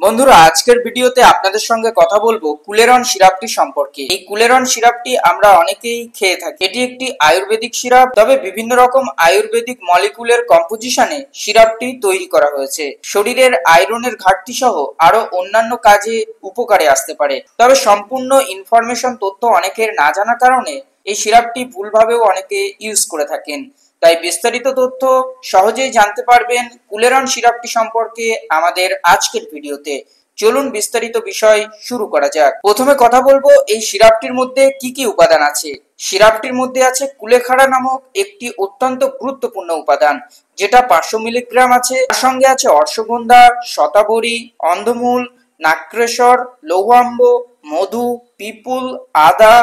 বন্ধুরা, আজকের ভিডিওতে আপনাদের সঙ্গে কথা বলবো কুলেরন সিরাপটি সম্পর্কে। এই কুলেরন সিরাপটি আমরা অনেকেই খেয়ে থাকি। এটি একটি আয়ুর্বেদিক সিরাপ, তবে বিভিন্ন রকম আয়ুর্বেদিক মলিকুলের কম্পোজিশনে সিরাপটি তৈরি করা হয়েছে। শরীরের আয়রনের ঘাটতি সহ আরো অন্যান্য কাজে উপকারে আসতে পারে। তবে সম্পূর্ণ ইনফরমেশন তথ্য অনেকের না জানার কারণে এই সিরাপটি ভুলভাবেও অনেকে ইউজ করে থাকেন। তাই বিস্তারিত তথ্য সহজেই জানতে পারবেন কুলেরন সিরাপটি সম্পর্কে আমাদের আজকের ভিডিওতে। চলুন বিস্তারিত বিষয় শুরু করা যাক। প্রথমে কথা বলবো এই সিরাপটির মধ্যে কি কি উপাদান আছে। সিরাপটির মধ্যে আছে কুলেখাড়া নামক একটি অত্যন্ত গুরুত্বপূর্ণ উপাদান, যেটা 500 মিলিগ্রাম আছে। তার সঙ্গে আছে অশ্বগন্ধা, শতাবরী, অন্ধমূল, নাক্রেশ্বর, লৌহাম্ব, মধু, পিপুল, আদা,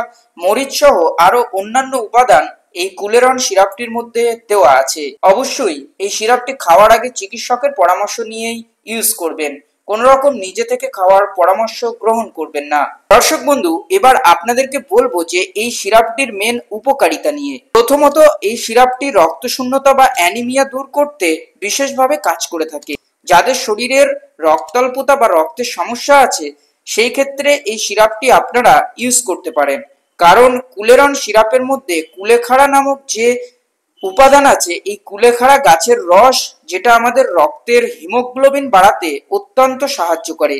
মরিচ সহ আরো অন্যান্য উপাদান এই কুলেরন সিরাপটির মধ্যে দেওয়া আছে। অবশ্যই এই সিরাপটি খাওয়ার আগে চিকিৎসকের পরামর্শ নিয়েই ইউজ করবেন। কোন রকম নিজে থেকে খাওয়ার পরামর্শ গ্রহণ করবেন না। দর্শক বন্ধু, এবার আপনাদেরকে বলবো যে এই সিরাপটির মেন উপকারিতা নিয়ে। প্রথমত, এই সিরাপটি রক্তশূন্যতা বা অ্যানিমিয়া দূর করতে বিশেষভাবে কাজ করে থাকে। যাদের শরীরের রক্তাল্পতা বা রক্তের সমস্যা আছে, সেই ক্ষেত্রে এই সিরাপটি আপনারা ইউজ করতে পারেন। কারণ কুলেরন সিরাপের মধ্যে কুলেখাড়া নামক যে উপাদান আছে, এই কুলেখাড়া গাছের রস, যেটা আমাদের রক্তের হিমোগ্লোবিন বাড়াতে অত্যন্ত সাহায্য করে।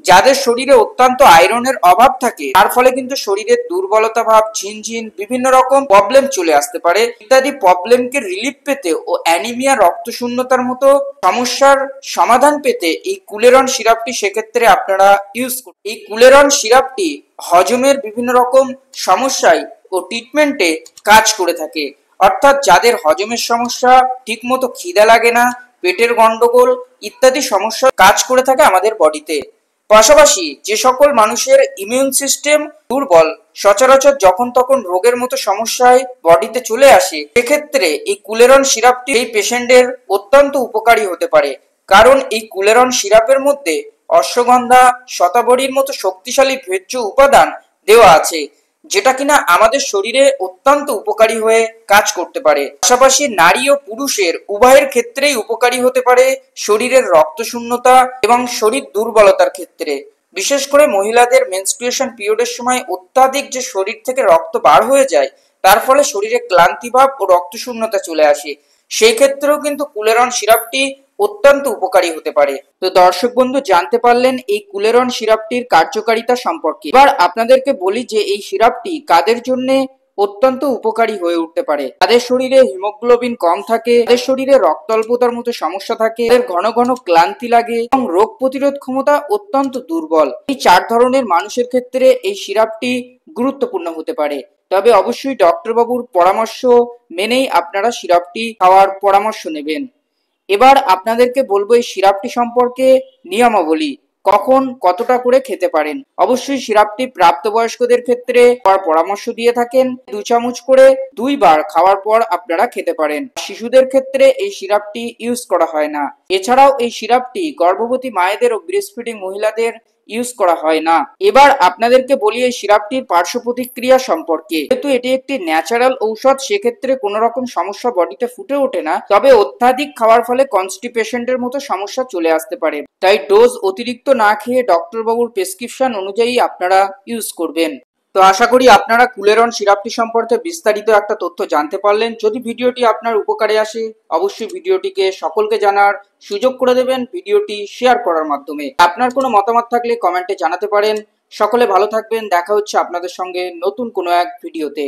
যাদের শরীরে অত্যন্ত আয়রনের অভাব থাকে, তার ফলে কিন্তু শরীরের দুর্বলতা ভাব, ঝিনঝিন, বিভিন্ন রকম প্রবলেম চলে আসতে পারে। ইত্যাদি প্রবলেমকে রিলিফ পেতে ও অ্যানিমিয়া, রক্তশূন্যতার মতো সমস্যার সমাধান পেতে এই কুলেরন সিরাপটি সেক্ষেত্রে আপনারা ইউজ করুন। এই কুলেরন সিরাপটি হজমের বিভিন্ন রকম সমস্যায় ও ট্রিটমেন্টে কাজ করে থাকে। অর্থাৎ যাদের হজমের সমস্যা, ঠিকমতো খিদে লাগে না, পেটের গন্ডগোল ইত্যাদি সমস্যা কাজ করে থাকে আমাদের বডিতে। পাশাপাশি যে সকল মানুষের ইমিউন সিস্টেম দুর্বল, সচরাচর যখন তখন রোগের মতো সমস্যায় বডিতে চলে আসে, সেক্ষেত্রে এই কুলেরন সিরাপটি এই পেশেন্টের অত্যন্ত উপকারী হতে পারে। কারণ এই কুলেরন সিরাপের মধ্যে অশ্বগন্ধা, শতাবরীর মতো শক্তিশালী ভেষজ উপাদান দেওয়া আছে, যেটা কিনা আমাদের শরীরে অত্যন্ত উপকারী হয়ে কাজ করতে পারে। পাশাপাশি নারী ও পুরুষের উভয়ের ক্ষেত্রেই উপকারী হতে পারে শরীরের রক্তশূন্যতা এবং শরীর দুর্বলতার ক্ষেত্রে। বিশেষ করে মহিলাদের মেনস্ট্রুয়েশন পিরিয়ডের সময় অত্যাধিক যে শরীর থেকে রক্ত বার হয়ে যায়, তার ফলে শরীরে ক্লান্তিভাব ও রক্তশূন্যতা চলে আসে। সেই ক্ষেত্রেও কিন্তু কুলেরন সিরাপটি অত্যন্ত উপকারী হতে পারে। তো দর্শক বন্ধু, জানতে পারলেন এই কুলেরন সিরাপটির কার্যকারিতা সম্পর্কে। এবার আপনাদেরকে বলি যে এই সিরাপটি কাদের জন্য অত্যন্ত উপকারী হয়ে উঠতে পারে। যাদের শরীরে হিমোগ্লোবিন কম থাকে, যাদের শরীরে রক্তাল্পতার মতো সমস্যা থাকে, যাদের ঘন ঘন ক্লান্তি লাগে এবং রোগ প্রতিরোধ ক্ষমতা অত্যন্ত দুর্বল, এই 4 ধরনের মানুষের ক্ষেত্রে এই সিরাপটি গুরুত্বপূর্ণ হতে পারে। তবে অবশ্যই ডক্টর বাবুর পরামর্শ মেনেই আপনারা সিরাপটি খাওয়ার পরামর্শ নেবেন। এবার আপনাদেরকে বলবো এই সিরাপটি সম্পর্কে নিয়মাবলী, কখন কতটা করে খেতে পারেন। অবশ্যই সিরাপটি প্রাপ্তবয়স্কদের ক্ষেত্রে খাওয়ার পরামর্শ দিয়ে থাকেন। 2 চামচ করে 2 বার খাওয়ার পর আপনারা খেতে পারেন। শিশুদের ক্ষেত্রে এই সিরাপটি ইউজ করা হয় না। এছাড়াও এই সিরাপটি গর্ভবতী মায়েদের ও ব্রেস্ট ফিডিং মহিলাদের ইউজ করা হয় না। এবার আপনাদেরকে বলি এই সিরাপটির পার্শ্ব প্রতিক্রিয়া সম্পর্কে। যেহেতু এটি একটি ন্যাচারাল ঔষধ, সেক্ষেত্রে কোনো রকম সমস্যা বডিতে ফুটে ওঠে না। তবে অত্যাধিক খাওয়ার ফলে কনস্টিপেশনের মতো সমস্যা চলে আসতে পারে। তাই ডোজ অতিরিক্ত না খেয়ে ডক্টর বাবুর প্রেসক্রিপশন অনুযায়ী আপনারা ইউজ করবেন। তো আশা করি আপনারা কুলেরন সিরাপটি সম্পর্কে বিস্তারিত একটা তথ্য জানতে পারলেন। যদি ভিডিওটি আপনার উপকারে আসে, অবশ্যই ভিডিওটিকে সকলকে জানার সুযোগ করে দেবেন ভিডিওটি শেয়ার করার মাধ্যমে। আপনার কোনো মতামত থাকলে কমেন্টে জানাতে পারেন। সকলে ভালো থাকবেন। দেখা হচ্ছে আপনাদের সঙ্গে নতুন কোনো এক ভিডিওতে।